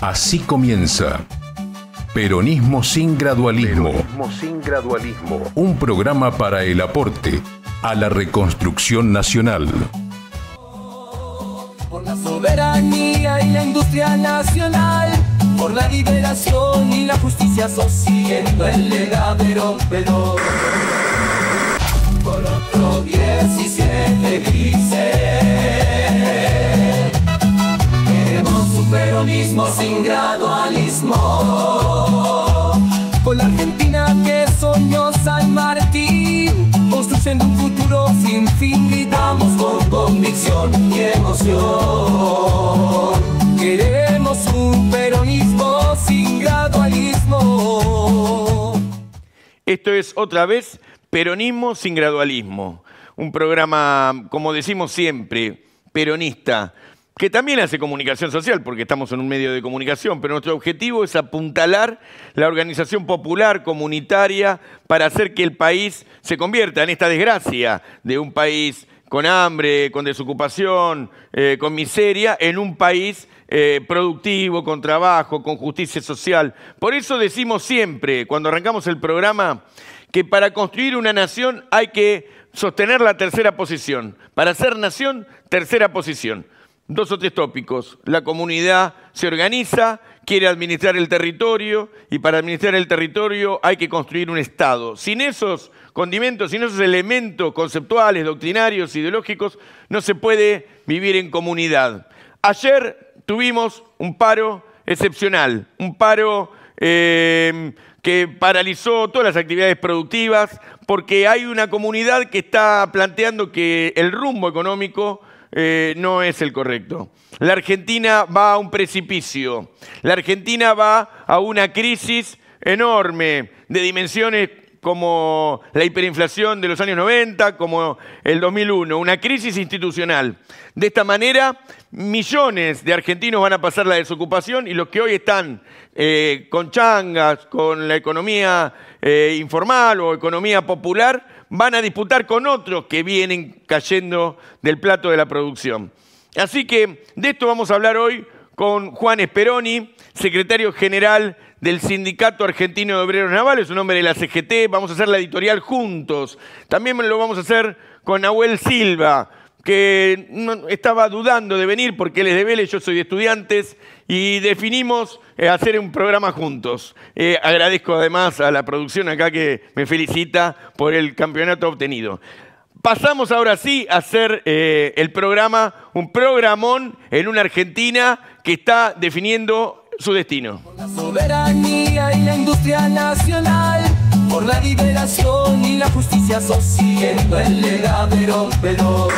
Así comienza Peronismo sin gradualismo. Peronismo sin gradualismo. Un programa para el aporte a la reconstrucción nacional. Por la soberanía y la industria nacional, por la liberación y la justicia social, el legadero rompedor. Por otro 17 grises, queremos un peronismo sin gradualismo. Por la Argentina que soñó San Martín, construyendo un futuro sin fin, gritamos con convicción y emoción. Queremos un peronismo sin gradualismo. Esto es otra vez Peronismo sin gradualismo. Un programa, como decimos siempre, peronista, que también hace comunicación social, porque estamos en un medio de comunicación, pero nuestro objetivo es apuntalar la organización popular, comunitaria, para hacer que el país se convierta en esta desgracia de un país con hambre, con desocupación, con miseria, en un país productivo, con trabajo, con justicia social. Por eso decimos siempre, cuando arrancamos el programa, que para construir una nación hay que sostener la tercera posición. Para ser nación, tercera posición. 2 o 3 tópicos. La comunidad se organiza, quiere administrar el territorio, y para administrar el territorio hay que construir un Estado. Sin esos condimentos, sin esos elementos conceptuales, doctrinarios, ideológicos, no se puede vivir en comunidad. Ayer tuvimos un paro excepcional, un paro que paralizó todas las actividades productivas, porque hay una comunidad que está planteando que el rumbo económico no es el correcto. La Argentina va a un precipicio. La Argentina va a una crisis enorme de dimensiones como la hiperinflación de los años 90, como el 2001, una crisis institucional. De esta manera, millones de argentinos van a pasar la desocupación, y los que hoy están con changas, con la economía informal o economía popular, van a disputar con otros que vienen cayendo del plato de la producción. Así que de esto vamos a hablar hoy con Juan Speroni, secretario general del Sindicato Argentino de Obreros Navales, un hombre de la CGT. Vamos a hacer la editorial juntos. También lo vamos a hacer con Nahuel Silva, que estaba dudando de venir porque él es de Vélez, yo soy de Estudiantes, y definimos hacer un programa juntos. Agradezco además a la producción acá que me felicita por el campeonato obtenido. Pasamos ahora sí a hacer el programa, un programón en una Argentina que está definiendo su destino. Por la soberanía y la industria nacional, por la liberación y la justicia social, el legadero rompedor.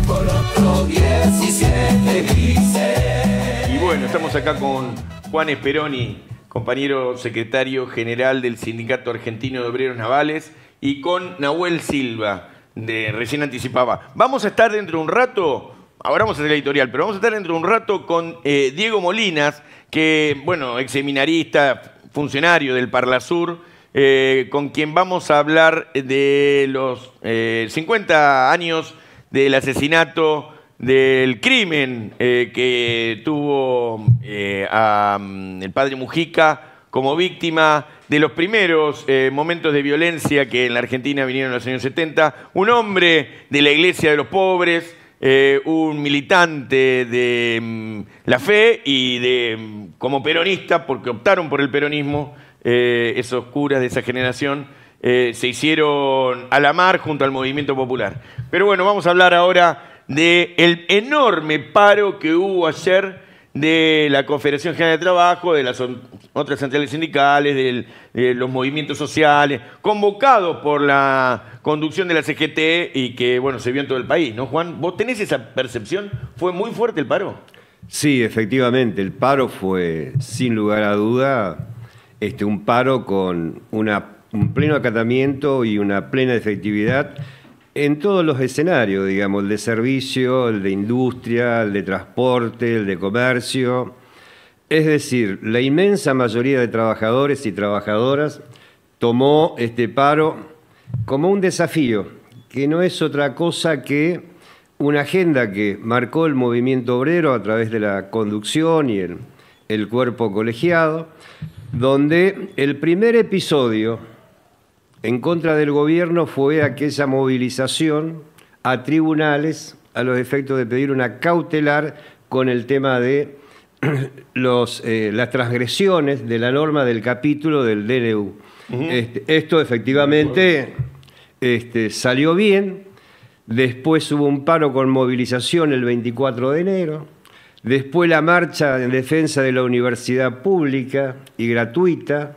Por otro 17 grises. Y bueno, estamos acá con Juan Speroni, compañero secretario general del Sindicato Argentino de Obreros Navales, y con Nahuel Silva, recién anticipaba. Vamos a estar dentro de un rato, ahora vamos a hacer la editorial, pero vamos a estar dentro de un rato con Diego Molinas, que, bueno, ex seminarista, funcionario del Parlasur, con quien vamos a hablar de los 50 años del asesinato, del crimen que tuvo el padre Mujica como víctima de los primeros momentos de violencia que en la Argentina vinieron en los años 70. Un hombre de la Iglesia de los Pobres, un militante de la fe y como peronista, porque optaron por el peronismo, esos curas de esa generación se hicieron a la mar junto al movimiento popular. Pero bueno, vamos a hablar ahora del enorme paro que hubo ayer de la Confederación General de Trabajo, de las otras centrales sindicales, de los movimientos sociales, convocados por la conducción de la CGT y que, bueno, se vio en todo el país, ¿no, Juan? ¿Vos tenés esa percepción? ¿Fue muy fuerte el paro? Sí, efectivamente, el paro fue, sin lugar a duda, un paro con un pleno acatamiento y una plena efectividad en todos los escenarios, digamos, el de servicio, el de industria, el de transporte, el de comercio. Es decir, la inmensa mayoría de trabajadores y trabajadoras tomó este paro como un desafío, que no es otra cosa que una agenda que marcó el movimiento obrero a través de la conducción y el cuerpo colegiado, donde el primer episodio en contra del gobierno fue aquella movilización a tribunales a los efectos de pedir una cautelar con el tema de las transgresiones de la norma del capítulo del DNU. Esto efectivamente salió bien. Después hubo un paro con movilización el 24 de enero. Después la marcha en defensa de la universidad pública y gratuita.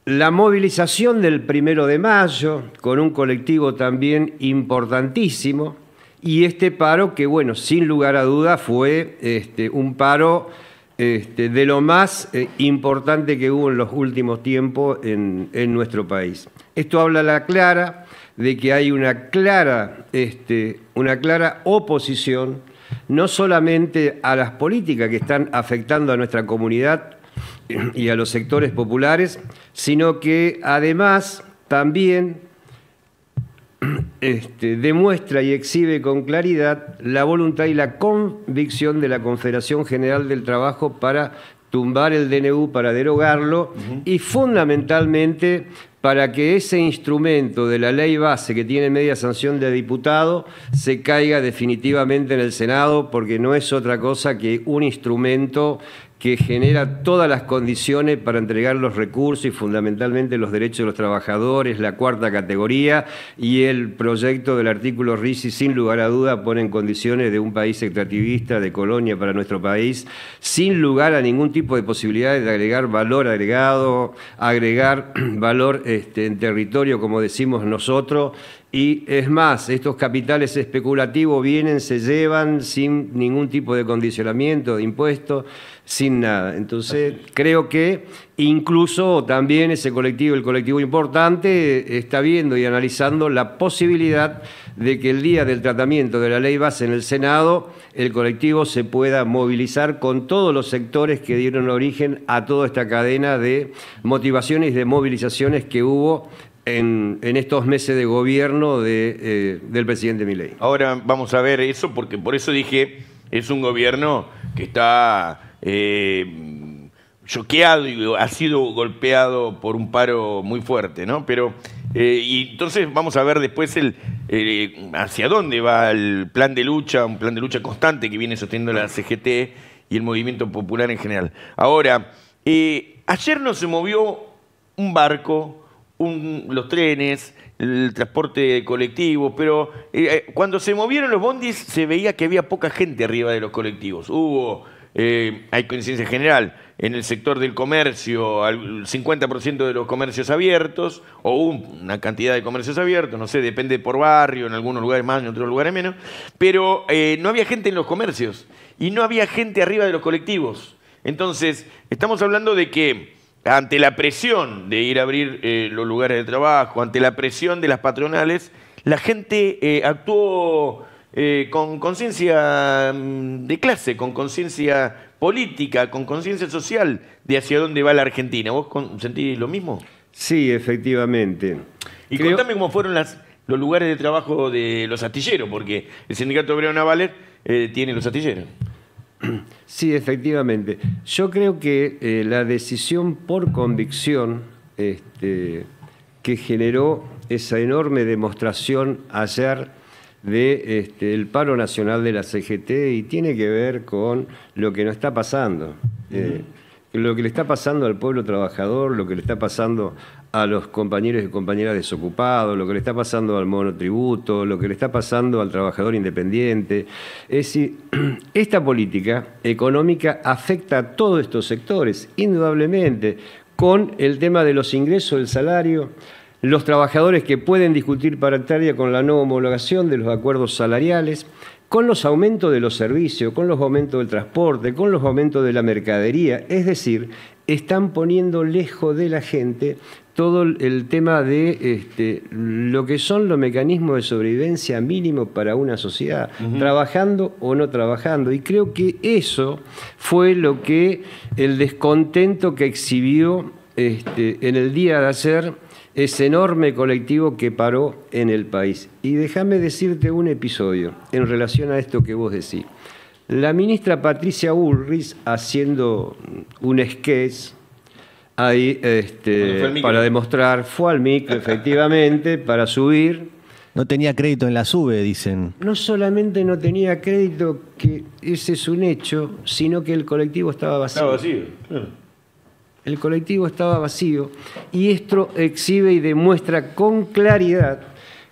La movilización del 1 de mayo, con un colectivo también importantísimo. Y este paro que, bueno, sin lugar a duda fue un paro de lo más importante que hubo en los últimos tiempos en nuestro país. Esto habla a la clara de que hay una clara oposición, no solamente a las políticas que están afectando a nuestra comunidad y a los sectores populares, sino que además también demuestra y exhibe con claridad la voluntad y la convicción de la Confederación General del Trabajo para tumbar el DNU, para derogarlo, y fundamentalmente para que ese instrumento de la ley base que tiene media sanción de diputado se caiga definitivamente en el Senado, porque no es otra cosa que un instrumento que genera todas las condiciones para entregar los recursos y fundamentalmente los derechos de los trabajadores, la cuarta categoría, y el proyecto del artículo RISI sin lugar a duda pone en condiciones de un país extractivista, de colonia para nuestro país, sin lugar a ningún tipo de posibilidades de agregar valor agregado, agregar valor en territorio, como decimos nosotros. Y es más, estos capitales especulativos vienen, se llevan sin ningún tipo de condicionamiento, de impuestos, sin nada. Entonces, creo que incluso también ese colectivo, el colectivo importante, está viendo y analizando la posibilidad de que el día del tratamiento de la ley base en el Senado, el colectivo se pueda movilizar con todos los sectores que dieron origen a toda esta cadena de motivaciones y de movilizaciones que hubo en estos meses de gobierno del presidente Milei. Ahora vamos a ver eso, porque por eso dije, es un gobierno que está choqueado y ha sido golpeado por un paro muy fuerte, ¿no? Pero, y entonces vamos a ver después hacia dónde va el plan de lucha, un plan de lucha constante que viene sosteniendo la CGT y el movimiento popular en general. Ahora, ayer no se movió un barco, los trenes, el transporte colectivo, pero cuando se movieron los bondis se veía que había poca gente arriba de los colectivos. Hay coincidencia general, en el sector del comercio, el 50% de los comercios abiertos, o una cantidad de comercios abiertos, no sé, depende por barrio, en algunos lugares más, en otros lugares menos, pero no había gente en los comercios y no había gente arriba de los colectivos. Entonces, estamos hablando de que ante la presión de ir a abrir los lugares de trabajo, ante la presión de las patronales, la gente actuó con conciencia de clase, con conciencia política, con conciencia social de hacia dónde va la Argentina. ¿Vos sentís lo mismo? Sí, efectivamente. Y contame cómo fueron los lugares de trabajo de los astilleros, porque el Sindicato Obrero Naval tiene los astilleros. Sí, efectivamente. Yo creo que la decisión por convicción que generó esa enorme demostración ayer el paro nacional de la CGT y tiene que ver con lo que nos está pasando. Lo que le está pasando al pueblo trabajador, lo que le está pasando a los compañeros y compañeras desocupados, lo que le está pasando al monotributo, lo que le está pasando al trabajador independiente. Es decir, esta política económica afecta a todos estos sectores, indudablemente, con el tema de los ingresos, del salario, los trabajadores que pueden discutir paritaria con la no homologación de los acuerdos salariales, con los aumentos de los servicios, con los aumentos del transporte, con los aumentos de la mercadería. Es decir, están poniendo lejos de la gente todo el tema de lo que son los mecanismos de sobrevivencia mínimo para una sociedad, trabajando o no trabajando. Y creo que eso fue lo que el descontento que exhibió en el día de ayer ese enorme colectivo que paró en el país. Y déjame decirte un episodio en relación a esto que vos decís. La ministra Patricia Bullrich, haciendo un sketch ahí, para demostrar, fue al micro efectivamente para subir. No tenía crédito en la SUBE, dicen. No solamente no tenía crédito, que ese es un hecho, sino que el colectivo estaba vacío. Estaba vacío, claro. El colectivo estaba vacío y esto exhibe y demuestra con claridad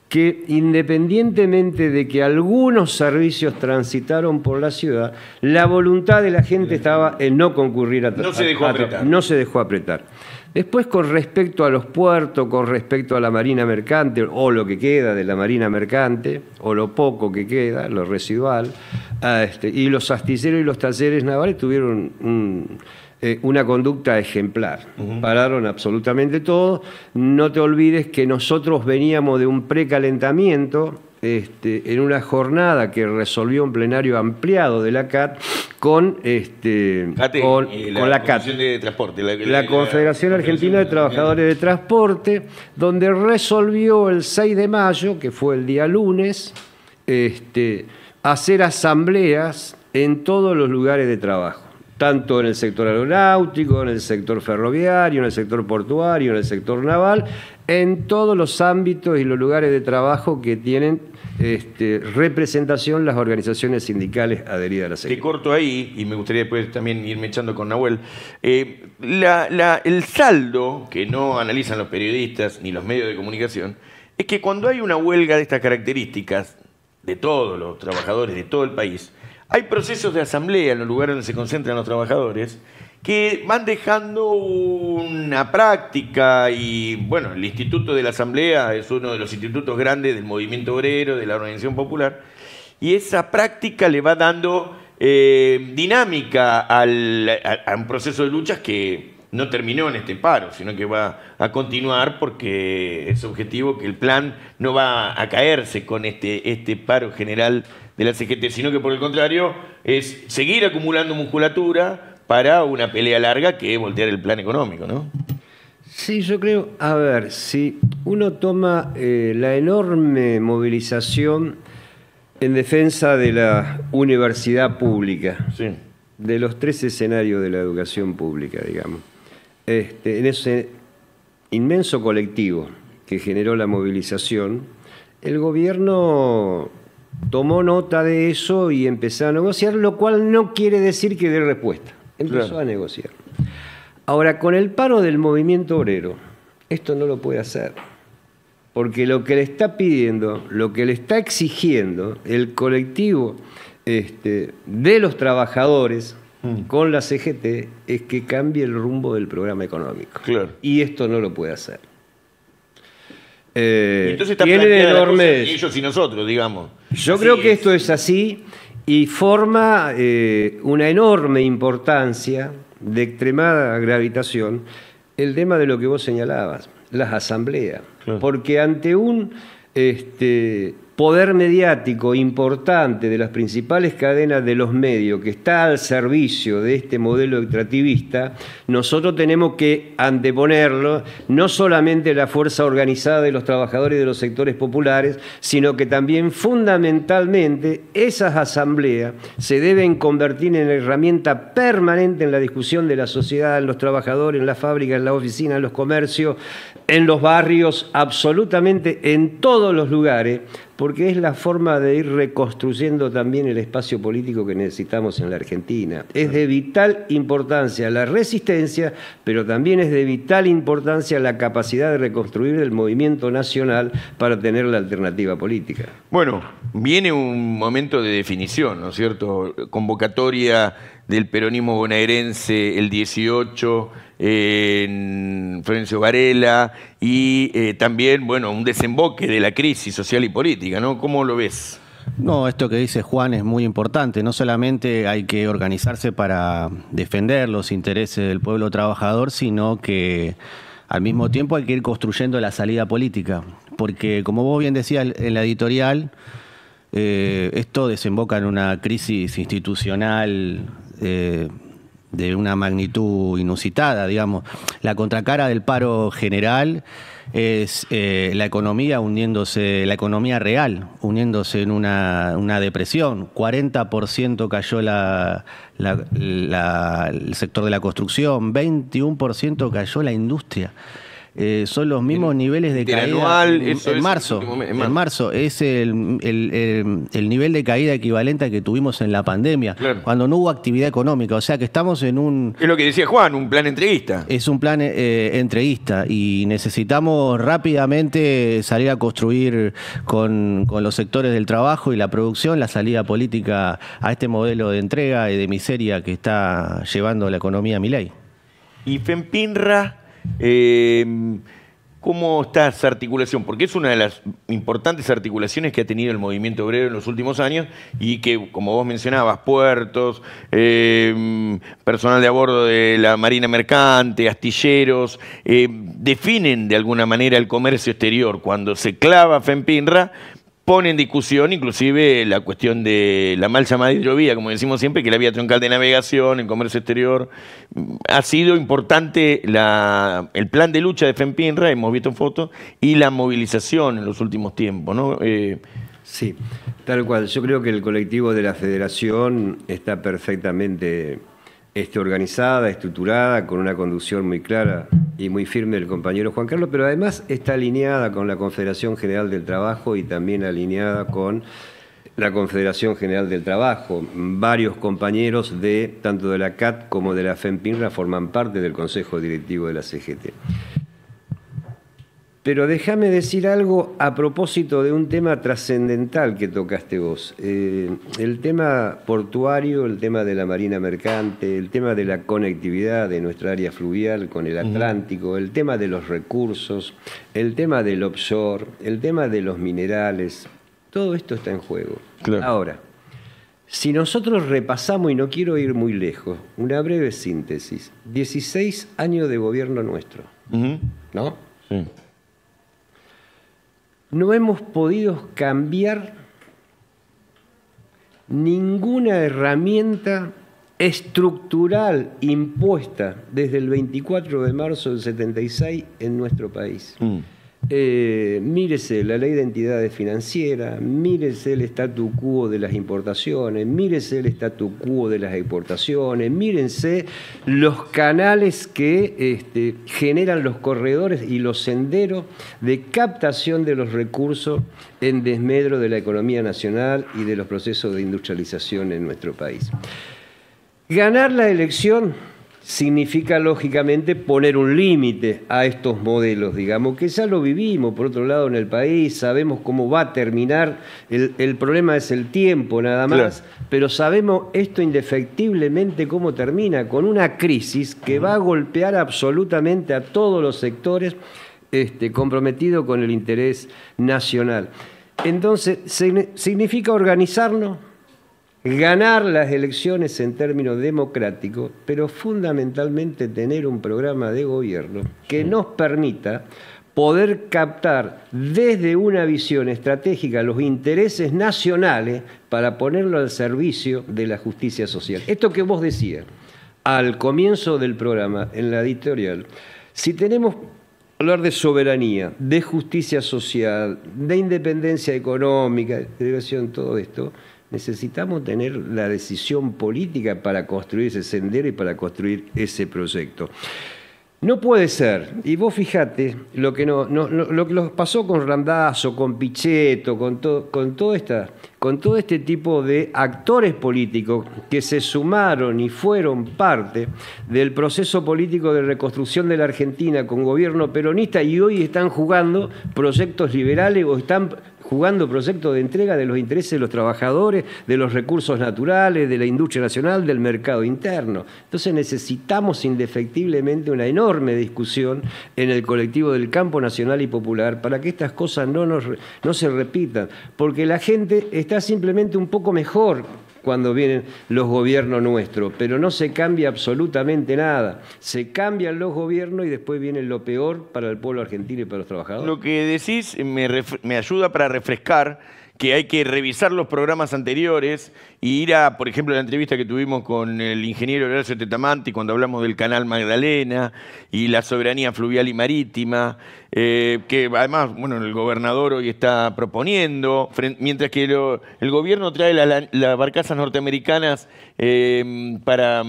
que independientemente de que algunos servicios transitaron por la ciudad, la voluntad de la gente estaba en no concurrir a No se dejó apretar. No se dejó apretar. Después, con respecto a los puertos, con respecto a la marina mercante, o lo que queda de la marina mercante, o lo poco que queda, lo residual, y los astilleros y los talleres navales tuvieron una conducta ejemplar. Pararon absolutamente todo. No te olvides que nosotros veníamos de un precalentamiento en una jornada que resolvió un plenario ampliado de la CAT con la CAT, de Transporte, la Confederación Argentina de Trabajadores de Transporte, donde resolvió el 6 de mayo, que fue el día lunes, hacer asambleas en todos los lugares de trabajo, tanto en el sector aeronáutico, en el sector ferroviario, en el sector portuario, en el sector naval, en todos los ámbitos y los lugares de trabajo que tienen representación las organizaciones sindicales adheridas a la CGT. Te corto ahí, y me gustaría después también irme echando con Nahuel. El saldo que no analizan los periodistas ni los medios de comunicación es que cuando hay una huelga de estas características, de todos los trabajadores de todo el país, hay procesos de asamblea en los lugares donde se concentran los trabajadores que van dejando una práctica y, bueno, el Instituto de la Asamblea es uno de los institutos grandes del movimiento obrero, de la organización popular, y esa práctica le va dando dinámica a un proceso de luchas que no terminó en este paro, sino que va a continuar porque es objetivo que el plan no va a caerse con este paro general de la CGT, sino que por el contrario es seguir acumulando musculatura para una pelea larga que es voltear el plan económico, ¿no? Sí, yo creo, a ver, si uno toma la enorme movilización en defensa de la universidad pública, Sí. de los 3 escenarios de la educación pública, digamos, en ese inmenso colectivo que generó la movilización, el gobierno tomó nota de eso y empezó a negociar, lo cual no quiere decir que dé respuesta. Empezó a negociar. Ahora, con el paro del movimiento obrero, esto no lo puede hacer. Porque lo que le está pidiendo, lo que le está exigiendo el colectivo de los trabajadores con la CGT es que cambie el rumbo del programa económico. Claro. Y esto no lo puede hacer. Entonces está tienen planteada la cosa enormes... entre ellos y nosotros, digamos. Yo Así creo que esto es así y forma una enorme importancia, de extremada gravitación, el tema de lo que vos señalabas, las asambleas. Claro. Porque ante un poder mediático importante de las principales cadenas de los medios que está al servicio de este modelo extractivista, nosotros tenemos que anteponerlo no solamente la fuerza organizada de los trabajadores de los sectores populares, sino que también fundamentalmente esas asambleas se deben convertir en herramienta permanente en la discusión de la sociedad, en los trabajadores, en las fábricas, en las oficinas, en los comercios, en los barrios, absolutamente en todos los lugares, porque es la forma de ir reconstruyendo también el espacio político que necesitamos en la Argentina. Es de vital importancia la resistencia, pero también es de vital importancia la capacidad de reconstruir el movimiento nacional para tener la alternativa política. Bueno, viene un momento de definición, ¿no es cierto? Convocatoria del peronismo bonaerense el 18 en Florencio Varela y también, bueno, un desemboque de la crisis social y política, ¿no? ¿Cómo lo ves? No, esto que dice Juan es muy importante. No solamente hay que organizarse para defender los intereses del pueblo trabajador, sino que al mismo tiempo hay que ir construyendo la salida política. Porque, como vos bien decías en la editorial, esto desemboca en una crisis institucional de una magnitud inusitada, digamos. La contracara del paro general es la economía hundiéndose, la economía real hundiéndose en una depresión. 40% cayó el sector de la construcción, 21% cayó la industria. Son los mismos niveles de caída anual, en marzo. En marzo es el nivel de caída equivalente al que tuvimos en la pandemia, claro, cuando no hubo actividad económica. O sea que estamos en un... Es lo que decía Juan, un plan entreguista. Es un plan entreguista y necesitamos rápidamente salir a construir con los sectores del trabajo y la producción la salida política a este modelo de entrega y de miseria que está llevando la economía Milei. Y FEMPINRA, ¿cómo está esa articulación? Porque es una de las importantes articulaciones que ha tenido el movimiento obrero en los últimos años y que, como vos mencionabas, puertos, personal de a bordo de la Marina Mercante, astilleros, definen de alguna manera el comercio exterior. Cuando se clava FEMPINRA, pone en discusión inclusive la cuestión de la mal llamada hidrovía, como decimos siempre, que la vía troncal de navegación, el comercio exterior. Ha sido importante el plan de lucha de FEMPINRA, hemos visto en fotos, y la movilización en los últimos tiempos, ¿no? Sí, tal cual. Yo creo que el colectivo de la Federación está perfectamente organizada, estructurada, con una conducción muy clara y muy firme del compañero Juan Carlos, pero además está alineada con la Confederación General del Trabajo y también alineada con la Confederación General del Trabajo. Varios compañeros tanto de la CAT como de la FEMPINRA forman parte del Consejo Directivo de la CGT. Pero déjame decir algo a propósito de un tema trascendental que tocaste vos. El tema portuario, el tema de la Marina Mercante, el tema de la conectividad de nuestra área fluvial con el Atlántico, el tema de los recursos, el tema del offshore, el tema de los minerales, todo esto está en juego. Claro. Ahora, si nosotros repasamos, y no quiero ir muy lejos, una breve síntesis, 16 años de gobierno nuestro, ¿no? Sí. No hemos podido cambiar ninguna herramienta estructural impuesta desde el 24 de marzo del 76 en nuestro país. Mírese la ley de entidades financieras, mírese el statu quo de las importaciones, mírese el statu quo de las exportaciones, mírense los canales que generan los corredores y los senderos de captación de los recursos en desmedro de la economía nacional y de los procesos de industrialización en nuestro país. Ganar la elección significa, lógicamente, poner un límite a estos modelos, digamos, que ya lo vivimos, por otro lado, en el país, sabemos cómo va a terminar, el problema es el tiempo nada más, claro, pero sabemos esto indefectiblemente cómo termina, con una crisis que va a golpear absolutamente a todos los sectores comprometidos con el interés nacional. Entonces, significa organizarnos, ganar las elecciones en términos democráticos, pero fundamentalmente tener un programa de gobierno que nos permita poder captar desde una visión estratégica los intereses nacionales para ponerlo al servicio de la justicia social. Esto que vos decías al comienzo del programa, en la editorial, si tenemos que hablar de soberanía, de justicia social, de independencia económica, de todo esto, necesitamos tener la decisión política para construir ese sendero y para construir ese proyecto. No puede ser, y vos fijate lo que nos pasó con Randazzo, con Pichetto, con todo este tipo de actores políticos que se sumaron y fueron parte del proceso político de reconstrucción de la Argentina con gobierno peronista y hoy están jugando proyectos liberales o están jugando proyectos de entrega de los intereses de los trabajadores, de los recursos naturales, de la industria nacional, del mercado interno. Entonces necesitamos indefectiblemente una enorme discusión en el colectivo del campo nacional y popular para que estas cosas no se repitan, porque la gente está simplemente un poco mejor cuando vienen los gobiernos nuestros, pero no se cambia absolutamente nada. Se cambian los gobiernos y después viene lo peor para el pueblo argentino y para los trabajadores. Lo que decís me ayuda para refrescar que hay que revisar los programas anteriores y ir a, por ejemplo, la entrevista que tuvimos con el ingeniero Horacio Tetamanti cuando hablamos del canal Magdalena y la soberanía fluvial y marítima, que además, bueno, el gobernador hoy está proponiendo, mientras que el gobierno trae las barcazas norteamericanas para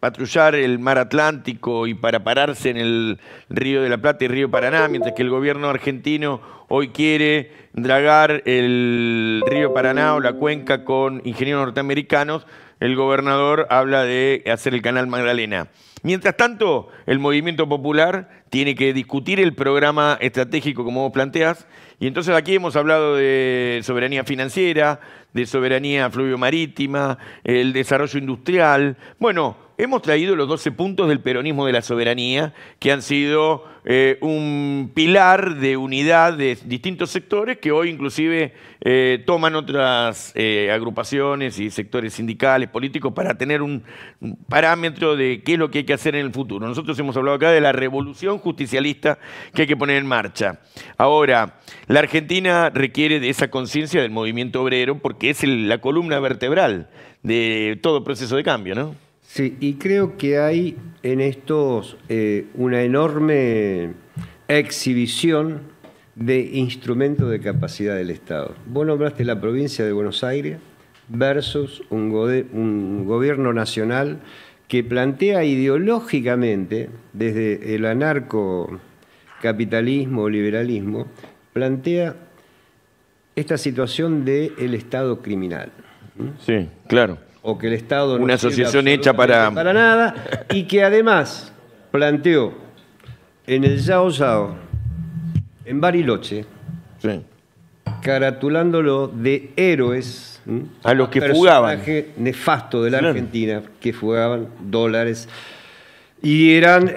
patrullar el mar Atlántico y para pararse en el Río de la Plata y Río Paraná, mientras que el gobierno argentino hoy quiere dragar el río Paraná o la cuenca con ingenieros norteamericanos. El gobernador habla de hacer el canal Magdalena. Mientras tanto, el movimiento popular tiene que discutir el programa estratégico como vos planteás. Y entonces aquí hemos hablado de soberanía financiera, de soberanía fluvio-marítima, el desarrollo industrial. Bueno, hemos traído los 12 puntos del peronismo de la soberanía, que han sido un pilar de unidad de distintos sectores que hoy inclusive toman otras agrupaciones y sectores sindicales, políticos, para tener un parámetro de qué es lo que hay que hacer en el futuro. Nosotros hemos hablado acá de la revolución justicialista que hay que poner en marcha. Ahora, la Argentina requiere de esa conciencia del movimiento obrero porque es la columna vertebral de todo proceso de cambio, ¿no? Sí, y creo que hay en estos una enorme exhibición de instrumentos de capacidad del Estado. Vos nombraste la provincia de Buenos Aires versus un gobierno nacional que plantea ideológicamente, desde el anarcocapitalismo o liberalismo, plantea esta situación del Estado criminal. Sí, claro. O que el Estado no una asociación hecha para nada, y que además planteó en el Yao Yao, en Bariloche, sí, caratulándolo de héroes a los que fugaban, personaje nefasto de la Argentina, que fugaban dólares y eran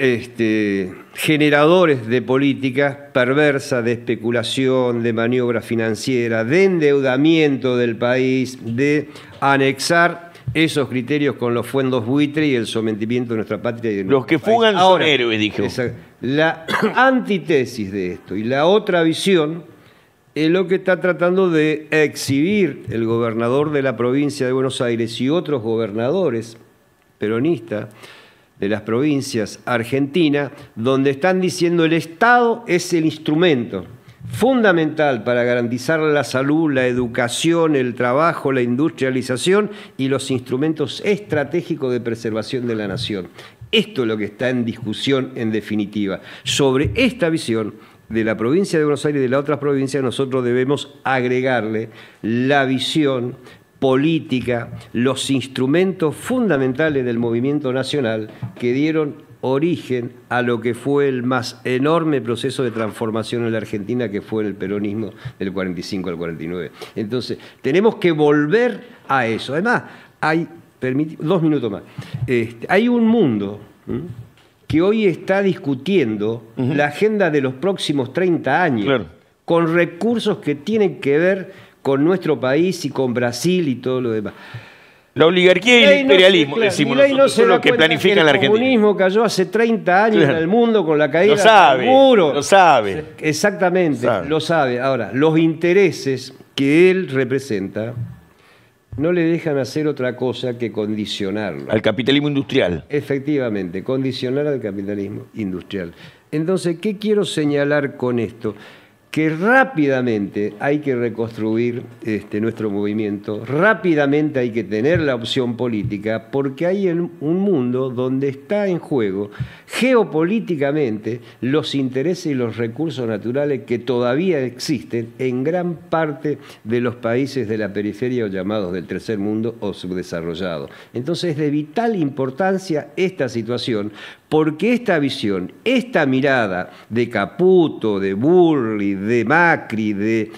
generadores de políticas perversas, de especulación, de maniobra financiera, de endeudamiento del país, de anexar esos criterios con los fondos buitre y el sometimiento de nuestra patria. Y de los que fugan son héroes, dijo. La antítesis de esto y la otra visión es lo que está tratando de exhibir el gobernador de la provincia de Buenos Aires y otros gobernadores peronistas de las provincias argentinas, donde están diciendo el Estado es el instrumento fundamental para garantizar la salud, la educación, el trabajo, la industrialización y los instrumentos estratégicos de preservación de la nación. Esto es lo que está en discusión en definitiva. Sobre esta visión de la provincia de Buenos Aires y de las otras provincias, nosotros debemos agregarle la visión política, los instrumentos fundamentales del movimiento nacional que dieron origen a lo que fue el más enorme proceso de transformación en la Argentina, que fue el peronismo del 45 al 49. Entonces, tenemos que volver a eso. Además, hay, 2 minutos más, hay un mundo que hoy está discutiendo la agenda de los próximos 30 años, claro, con recursos que tienen que ver con nuestro país y con Brasil y todo lo demás. La oligarquía y el imperialismo, decimos nosotros, son los que planifican la Argentina. El comunismo cayó hace 30 años en el mundo con la caída del muro. Lo sabe. Exactamente, lo sabe. Ahora, los intereses que él representa no le dejan hacer otra cosa que condicionarlo. Al capitalismo industrial. Efectivamente, condicionar al capitalismo industrial. Entonces, ¿qué quiero señalar con esto? Que rápidamente hay que reconstruir nuestro movimiento, rápidamente hay que tener la opción política, porque hay un mundo donde está en juego geopolíticamente los intereses y los recursos naturales que todavía existen en gran parte de los países de la periferia o llamados del tercer mundo o subdesarrollados. Entonces es de vital importancia esta situación, porque esta visión, esta mirada de Caputo, de Burri, de Macri, de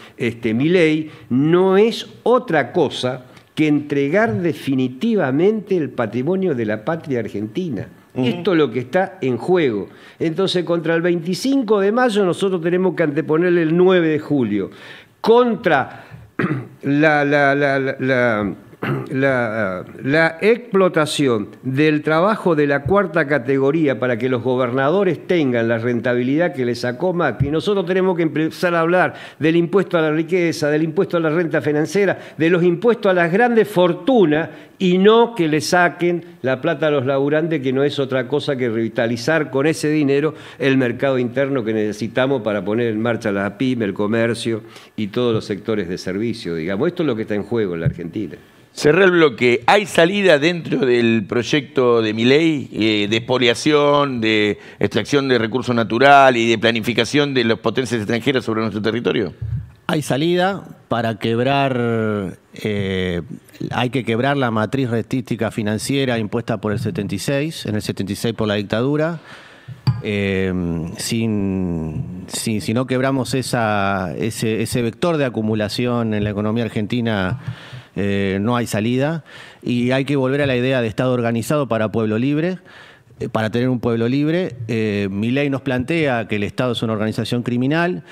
Milei, no es otra cosa que entregar definitivamente el patrimonio de la patria argentina. Esto es lo que está en juego. Entonces, contra el 25 de mayo nosotros tenemos que anteponerle el 9 de julio. Contra la la explotación del trabajo de la cuarta categoría para que los gobernadores tengan la rentabilidad que les sacó Macri, nosotros tenemos que empezar a hablar del impuesto a la riqueza, del impuesto a la renta financiera, de los impuestos a las grandes fortunas y no que le saquen la plata a los laburantes, que no es otra cosa que revitalizar con ese dinero el mercado interno que necesitamos para poner en marcha la pyme, el comercio y todos los sectores de servicio, digamos. Esto es lo que está en juego en la Argentina. Cerré el bloque. ¿Hay salida dentro del proyecto de Milei de expoliación, de extracción de recursos naturales y de planificación de las potencias extranjeras sobre nuestro territorio? Hay salida para quebrar, hay que quebrar la matriz rentística financiera impuesta por el 76, en el 76 por la dictadura. Si no quebramos ese vector de acumulación en la economía argentina, no hay salida, y hay que volver a la idea de Estado organizado para pueblo libre, para tener un pueblo libre. Milei nos plantea que el Estado es una organización criminal.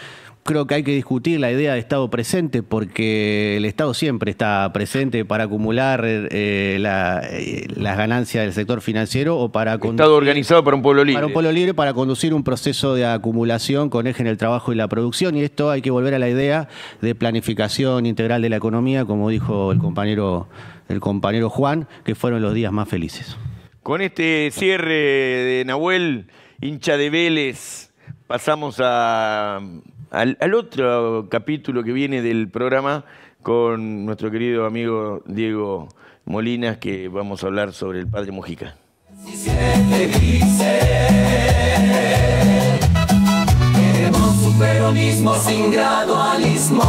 Creo que hay que discutir la idea de Estado presente, porque el Estado siempre está presente para acumular las ganancias del sector financiero o para Estado organizado para un pueblo libre. Para un pueblo libre, para conducir un proceso de acumulación con eje en el trabajo y la producción. Y esto hay que volver a la idea de planificación integral de la economía, como dijo el compañero Juan, que fueron los días más felices. Con este cierre de Nahuel, hincha de Vélez, pasamos al otro capítulo que viene del programa con nuestro querido amigo Diego Molinas, que vamos a hablar sobre el padre Mujica. Queremos un peronismo sin gradualismo.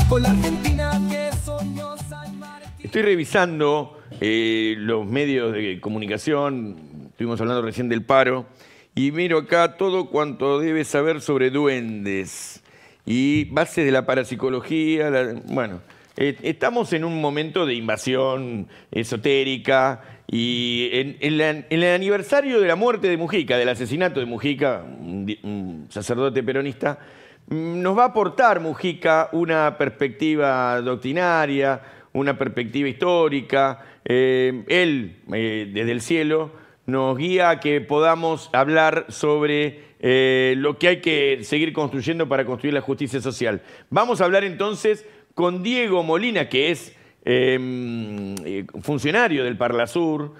Con la Argentina que soñó San Martín. Estoy revisando los medios de comunicación, estuvimos hablando recién del paro, y miro acá todo cuanto debes saber sobre duendes y bases de la parapsicología. Bueno, estamos en un momento de invasión esotérica, y en el aniversario de la muerte de Mujica, del asesinato de Mujica, un sacerdote peronista, nos va a aportar Mujica una perspectiva doctrinaria, una perspectiva histórica. Él, desde el cielo, nos guía a que podamos hablar sobre lo que hay que seguir construyendo para construir la justicia social. Vamos a hablar entonces con Diego Molina, que es funcionario del Parlasur,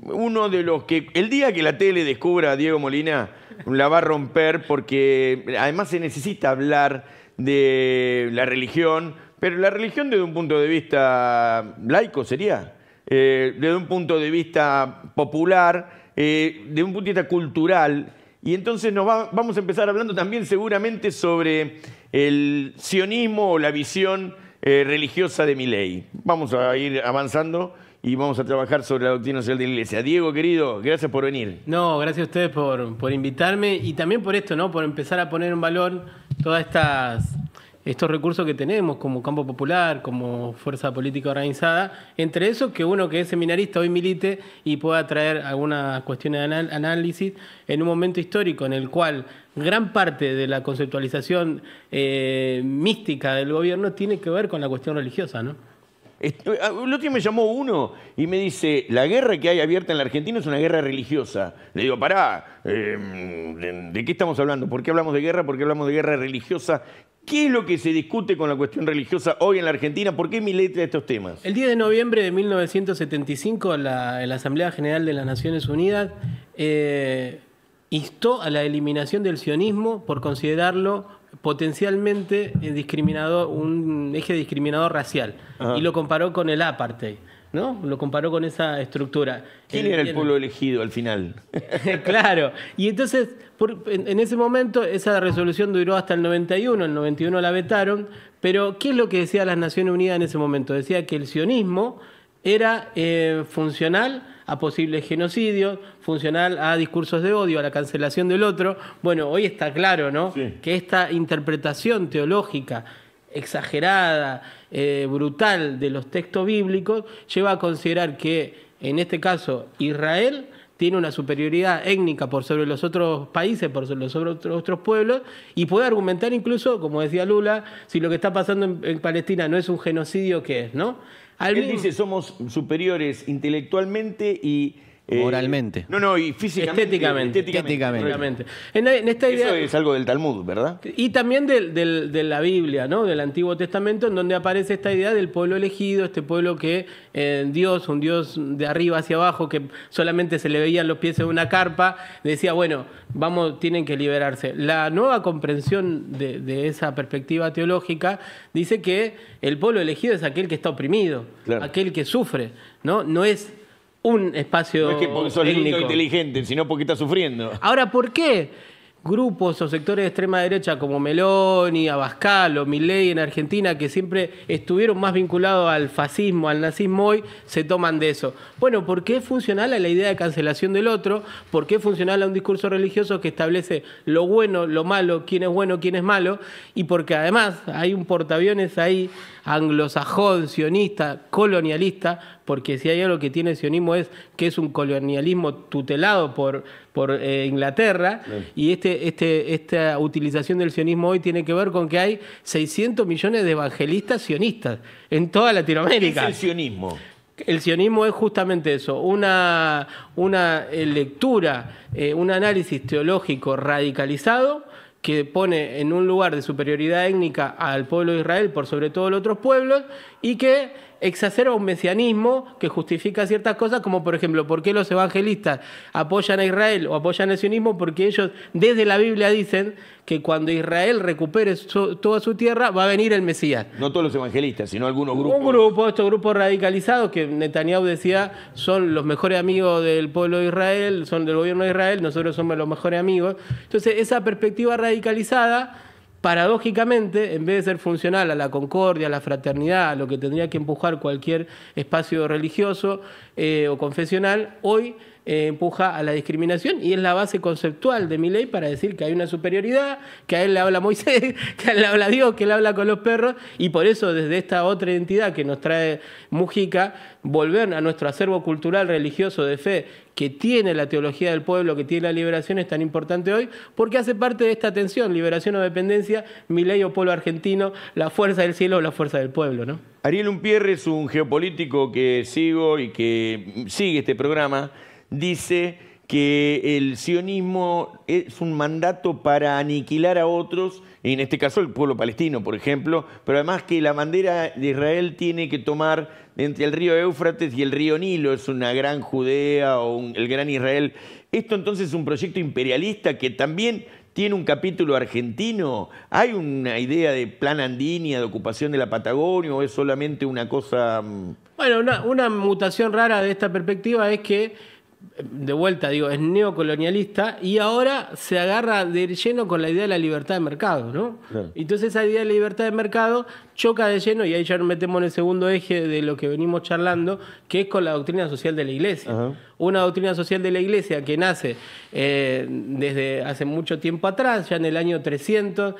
uno de los que el día que la tele descubra a Diego Molina la va a romper, porque además se necesita hablar de la religión, pero la religión desde un punto de vista laico sería, desde un punto de vista popular, de un punto de vista cultural. Y entonces vamos a empezar hablando también seguramente sobre el sionismo o la visión religiosa de Milei. Vamos a ir avanzando y vamos a trabajar sobre la doctrina social de la Iglesia. Diego, querido, gracias por venir. No, gracias a ustedes por invitarme, y también por esto, ¿no? Por empezar a poner en valor todas estos recursos que tenemos como campo popular, como fuerza política organizada, entre esos que uno que es seminarista hoy milite y pueda traer algunas cuestiones de análisis en un momento histórico en el cual gran parte de la conceptualización mística del gobierno tiene que ver con la cuestión religiosa, ¿no? El otro día me llamó uno y me dice, la guerra que hay abierta en la Argentina es una guerra religiosa. Le digo, pará, ¿de qué estamos hablando? ¿Por qué hablamos de guerra? ¿Por qué hablamos de guerra religiosa? ¿Qué es lo que se discute con la cuestión religiosa hoy en la Argentina? ¿Por qué Milei trae estos temas? El 10 de noviembre de 1975, la Asamblea General de las Naciones Unidas instó a la eliminación del sionismo por considerarlo potencialmente discriminador, un eje discriminador racial. Ajá. Y lo comparó con el apartheid, ¿no? Lo comparó con esa estructura. ¿Quién era el pueblo elegido al final? Claro. Y entonces, en ese momento, esa resolución duró hasta el 91. El 91 la vetaron. Pero, ¿qué es lo que decía las Naciones Unidas en ese momento? Decía que el sionismo era funcional a posibles genocidios, funcional a discursos de odio, a la cancelación del otro. Bueno, hoy está claro, ¿no? Sí. Que esta interpretación teológica exagerada, brutal de los textos bíblicos lleva a considerar que, en este caso, Israel tiene una superioridad étnica por sobre los otros países, por sobre los otros pueblos, y puede argumentar incluso, como decía Lula, si lo que está pasando en Palestina no es un genocidio, ¿qué es? ¿No? Él dice, somos superiores intelectualmente y... moralmente. Y físicamente. Estéticamente. En esta idea, eso es algo del Talmud, ¿verdad? Y también de la Biblia, ¿no? Del Antiguo Testamento, en donde aparece esta idea del pueblo elegido, este pueblo que Dios, un Dios de arriba hacia abajo, que solamente se le veían los pies en una carpa, decía, bueno, tienen que liberarse. La nueva comprensión de esa perspectiva teológica dice que el pueblo elegido es aquel que está oprimido, claro, aquel que sufre, ¿no? No es un espacio no es que porque sos lindo étnico, e inteligente, sino porque estás sufriendo. Ahora, ¿por qué grupos o sectores de extrema derecha como Meloni, Abascal o Milei en Argentina, que siempre estuvieron más vinculados al fascismo, al nazismo, hoy se toman de eso? Bueno, porque es funcional a la idea de cancelación del otro, porque es funcional a un discurso religioso que establece lo bueno, lo malo, quién es bueno, quién es malo, y porque además hay un portaaviones ahí anglosajón, sionista, colonialista, porque si hay algo que tiene el sionismo es que es un colonialismo tutelado por Inglaterra, y esta utilización del sionismo hoy tiene que ver con que hay 600 millones de evangelistas sionistas en toda Latinoamérica. ¿Qué es el sionismo? El sionismo es justamente eso, una lectura, un análisis teológico radicalizado que pone en un lugar de superioridad étnica al pueblo de Israel por sobre todos los otros pueblos, y que exacerba un mesianismo que justifica ciertas cosas, como por ejemplo, ¿por qué los evangelistas apoyan a Israel o apoyan el sionismo? Porque ellos desde la Biblia dicen que cuando Israel recupere toda su tierra va a venir el Mesías. No todos los evangelistas, sino algunos grupos. Estos grupos radicalizados que Netanyahu decía son los mejores amigos del pueblo de Israel, son del gobierno de Israel, nosotros somos los mejores amigos. Entonces, esa perspectiva radicalizada, paradójicamente, en vez de ser funcional a la concordia, a la fraternidad, a lo que tendría que empujar cualquier espacio religioso o confesional, hoy empuja a la discriminación, y es la base conceptual de Milei para decir que hay una superioridad, que a él le habla Moisés, que a él le habla Dios, que él habla con los perros, y por eso desde esta otra identidad que nos trae Mujica, volver a nuestro acervo cultural, religioso, de fe, que tiene la teología del pueblo, que tiene la liberación, es tan importante hoy, porque hace parte de esta tensión, liberación o dependencia, Milei o pueblo argentino, la fuerza del cielo o la fuerza del pueblo, ¿no? Ariel Unpierre es un geopolítico que sigo y que sigue este programa. Dice que el sionismo es un mandato para aniquilar a otros, en este caso el pueblo palestino, por ejemplo, pero además que la bandera de Israel tiene que tomar entre el río Éufrates y el río Nilo, es una gran Judea o el gran Israel. ¿Esto entonces es un proyecto imperialista que también tiene un capítulo argentino? ¿Hay una idea de plan Andinia, de ocupación de la Patagonia, o es solamente una cosa...? Bueno, una mutación rara de esta perspectiva es que, de vuelta digo, es neocolonialista y ahora se agarra de lleno con la idea de la libertad de mercado, ¿no? Claro. Entonces esa idea de libertad de mercado choca de lleno, y ahí ya nos metemos en el segundo eje de lo que venimos charlando, que es con la doctrina social de la Iglesia. Uh-huh. Una doctrina social de la Iglesia que nace desde hace mucho tiempo atrás, ya en el año 300,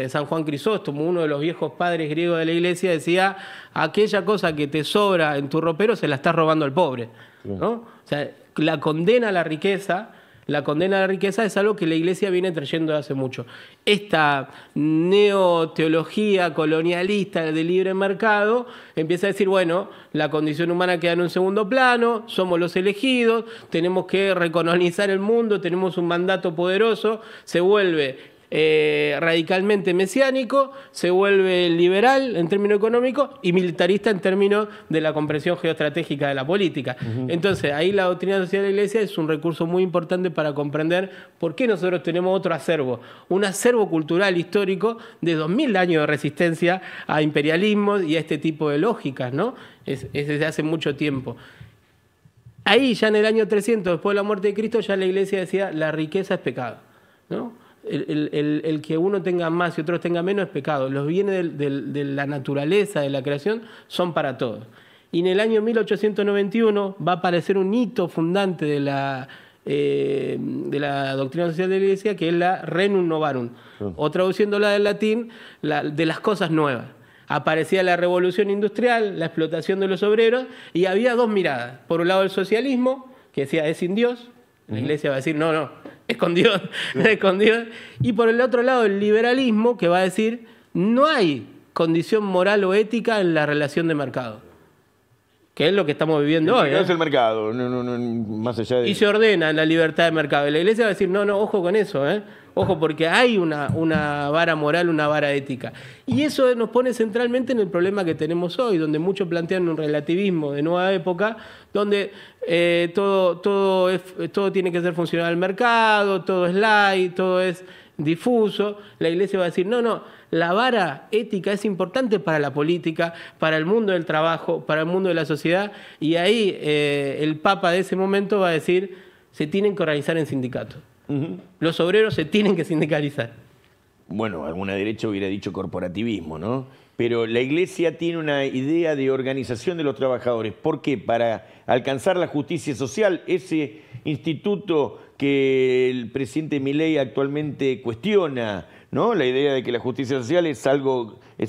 San Juan Crisóstomo, uno de los viejos padres griegos de la Iglesia, decía: aquella cosa que te sobra en tu ropero se la estás robando al pobre, ¿no? O sea, la condena a la riqueza es algo que la Iglesia viene trayendo hace mucho. Esta neoteología colonialista de libre mercado empieza a decir, bueno, la condición humana queda en un segundo plano, somos los elegidos, tenemos que recolonizar el mundo, tenemos un mandato poderoso, se vuelve radicalmente mesiánico, se vuelve liberal en términos económicos y militarista en términos de la comprensión geoestratégica de la política. Uh-huh. Entonces, ahí la doctrina social de la Iglesia es un recurso muy importante para comprender por qué nosotros tenemos otro acervo, un acervo cultural histórico de 2000 años de resistencia a imperialismos y a este tipo de lógicas, ¿no? Es desde hace mucho tiempo. Ahí, ya en el año 300, después de la muerte de Cristo, ya la Iglesia decía: la riqueza es pecado, ¿no? El que uno tenga más y otros tenga menos es pecado. Los bienes de la naturaleza, de la creación, son para todos. Y en el año 1891 va a aparecer un hito fundante de la doctrina social de la Iglesia, que es la Renum Novarum, o traduciéndola del latín, de las cosas nuevas. Aparecía la revolución industrial, la explotación de los obreros, y había dos miradas. Por un lado el socialismo, que decía es sin Dios. La iglesia va a decir, no, es con Dios, es con Dios. Y por el otro lado, el liberalismo, que va a decir, no hay condición moral o ética en la relación de mercado. Que es lo que estamos viviendo hoy. No es el mercado, más allá de... Y se ordena la libertad de mercado. Y la iglesia va a decir, no, ojo con eso, Ojo, porque hay una vara moral, una vara ética. Y eso nos pone centralmente en el problema que tenemos hoy, donde muchos plantean un relativismo de nueva época, donde todo tiene que ser funcional al mercado, todo es light, todo es difuso. La iglesia va a decir, no, la vara ética es importante para la política, para el mundo del trabajo, para el mundo de la sociedad, y ahí el Papa de ese momento va a decir, se tienen que organizar en sindicatos. Los obreros se tienen que sindicalizar. Bueno, alguna derecha hubiera dicho corporativismo, ¿no? Pero la Iglesia tiene una idea de organización de los trabajadores. ¿Por qué? Para alcanzar la justicia social, ese instituto que el presidente Milei actualmente cuestiona, ¿no? La idea de que la justicia social es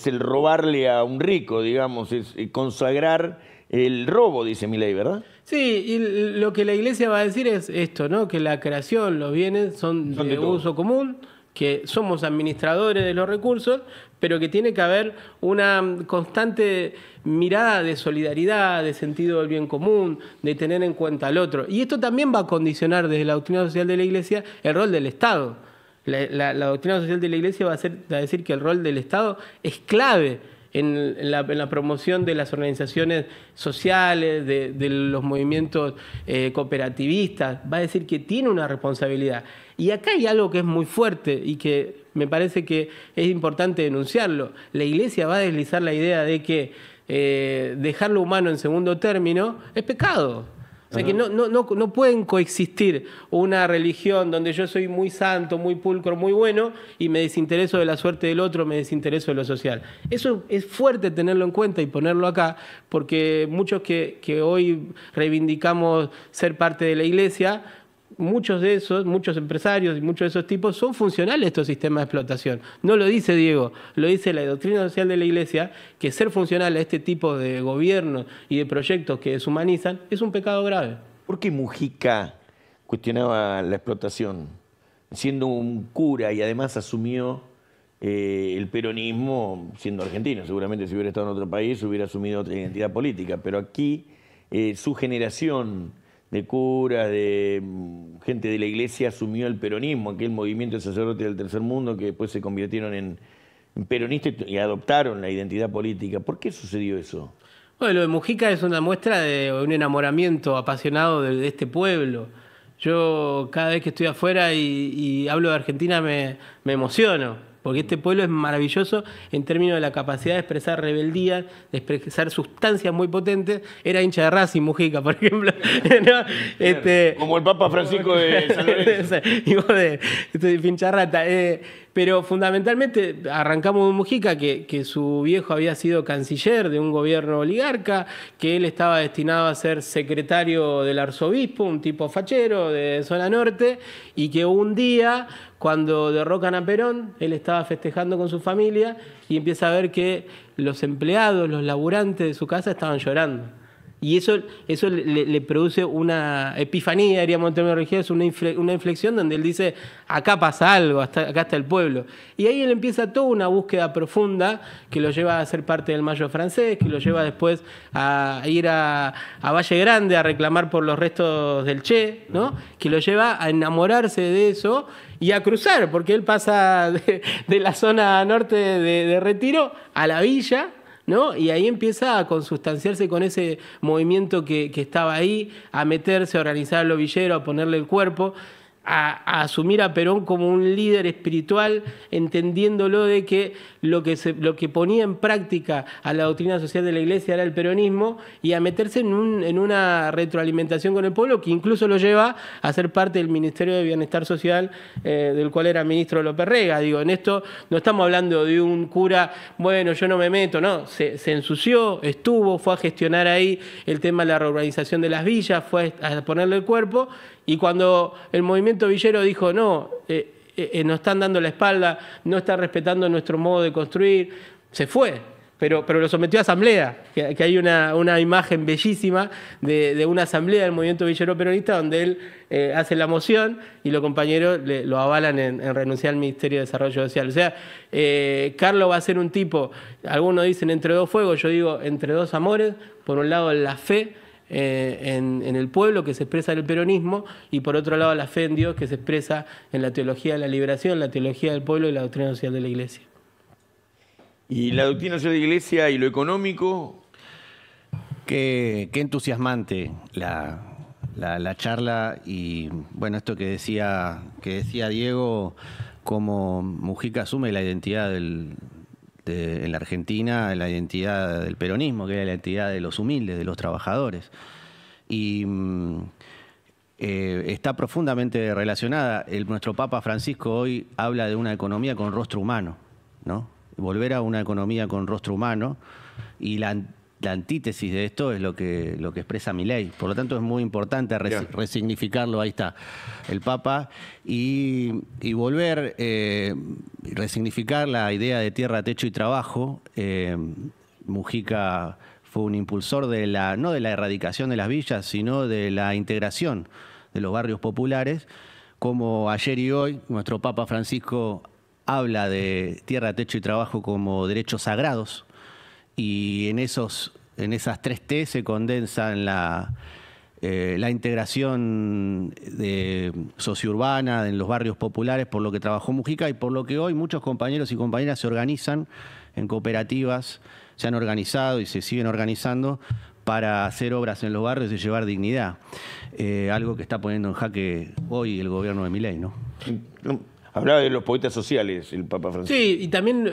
el robarle a un rico, digamos, es consagrar el robo, dice Milei, ¿verdad? Sí, y lo que la iglesia va a decir es esto, ¿no? Que la creación, los bienes son de uso común, que somos administradores de los recursos, pero que tiene que haber una constante mirada de solidaridad, de sentido del bien común, de tener en cuenta al otro. Y esto también va a condicionar desde la doctrina social de la iglesia el rol del Estado. La doctrina social de la iglesia va a decir que el rol del Estado es clave en la promoción de las organizaciones sociales, de los movimientos cooperativistas. Va a decir que tiene una responsabilidad. Y acá hay algo que es muy fuerte y que me parece que es importante denunciarlo. La iglesia va a deslizar la idea de que dejar lo humano en segundo término es pecado. O sea que no pueden coexistir una religión donde yo soy muy santo, muy pulcro, muy bueno y me desintereso de la suerte del otro, me desintereso de lo social. Eso es fuerte tenerlo en cuenta y ponerlo acá, porque muchos que hoy reivindicamos ser parte de la iglesia, muchos empresarios y muchos de esos tipos son funcionales a estos sistemas de explotación. No lo dice Diego, lo dice la doctrina social de la iglesia, que ser funcional a este tipo de gobiernos y de proyectos que deshumanizan es un pecado grave. ¿Por qué Mujica cuestionaba la explotación? Siendo un cura y además asumió el peronismo, siendo argentino, seguramente si hubiera estado en otro país hubiera asumido otra identidad política, pero aquí su generación de curas, de gente de la iglesia, asumió el peronismo, aquel movimiento de sacerdotes del tercer mundo que después se convirtieron en peronistas y adoptaron la identidad política. ¿Por qué sucedió eso? Bueno, lo de Mujica es una muestra de un enamoramiento apasionado de este pueblo. Yo cada vez que estoy afuera y hablo de Argentina me emociono. Porque este pueblo es maravilloso en términos de la capacidad de expresar rebeldía, de expresar sustancias muy potentes. Era hincha de Racing, Mujica, por ejemplo. ¿No? Como el Papa Francisco de San Lorenzo. Y vos de pincharrata. Pero fundamentalmente arrancamos de Mujica, que su viejo había sido canciller de un gobierno oligarca, que él estaba destinado a ser secretario del arzobispo, un tipo fachero de zona norte, y que un día, cuando derrocan a Perón, él estaba festejando con su familia y empieza a ver que los empleados, los laburantes de su casa estaban llorando. Y eso le produce una epifanía, diríamos en términos religiosos, una inflexión donde él dice, acá pasa algo, acá está el pueblo. Y ahí él empieza toda una búsqueda profunda que lo lleva a ser parte del Mayo francés, que lo lleva después a ir a Valle Grande a reclamar por los restos del Che, ¿no? Que lo lleva a enamorarse de eso y a cruzar, porque él pasa de la zona norte de Retiro a la villa, ¿no? Y ahí empieza a consustanciarse con ese movimiento que estaba ahí, a meterse, a organizar a los villeros, a ponerle el cuerpo, a asumir a Perón como un líder espiritual, entendiéndolo de que lo que ponía en práctica a la doctrina social de la iglesia era el peronismo, y a meterse en una retroalimentación con el pueblo que incluso lo lleva a ser parte del Ministerio de Bienestar Social, del cual era ministro López Rega. Digo, en esto no estamos hablando de un cura, bueno, yo no me meto, no, se ensució, fue a gestionar ahí el tema de la reorganización de las villas, fue a ponerle el cuerpo. Y cuando el movimiento villero dijo, no, nos están dando la espalda, no están respetando nuestro modo de construir, se fue. pero lo sometió a asamblea, que hay una imagen bellísima de una asamblea del movimiento villero peronista donde él hace la moción y los compañeros lo avalan en renunciar al Ministerio de Desarrollo Social. O sea, Carlos va a ser un tipo, algunos dicen entre dos fuegos, yo digo entre dos amores, por un lado la fe en el pueblo que se expresa en el peronismo y por otro lado la fe en Dios que se expresa en la teología de la liberación, la teología del pueblo y la doctrina social de la Iglesia. ¿Y la doctrina social de la Iglesia y lo económico? Qué entusiasmante la charla y bueno, esto que decía Diego, cómo Mujica asume la identidad en la Argentina, la identidad del peronismo, que era la identidad de los humildes, de los trabajadores. Y está profundamente relacionada. Nuestro Papa Francisco hoy habla de una economía con rostro humano, ¿no? Volver a una economía con rostro humano y la antítesis de esto es lo que expresa Milei. Por lo tanto, es muy importante resignificarlo. Ahí está el Papa y volver resignificar la idea de tierra, techo y trabajo. Mujica fue un impulsor no de la erradicación de las villas, sino de la integración de los barrios populares. Como ayer y hoy, nuestro Papa Francisco habla de tierra, techo y trabajo como derechos sagrados y en esas 3 T se condensan la integración sociourbana en los barrios populares, por lo que trabajó Mujica y por lo que hoy muchos compañeros y compañeras se organizan en cooperativas, se han organizado y se siguen organizando para hacer obras en los barrios y llevar dignidad. Algo que está poniendo en jaque hoy el gobierno de Milei, ¿no? Hablaba de los poetas sociales, el Papa Francisco. Sí, y también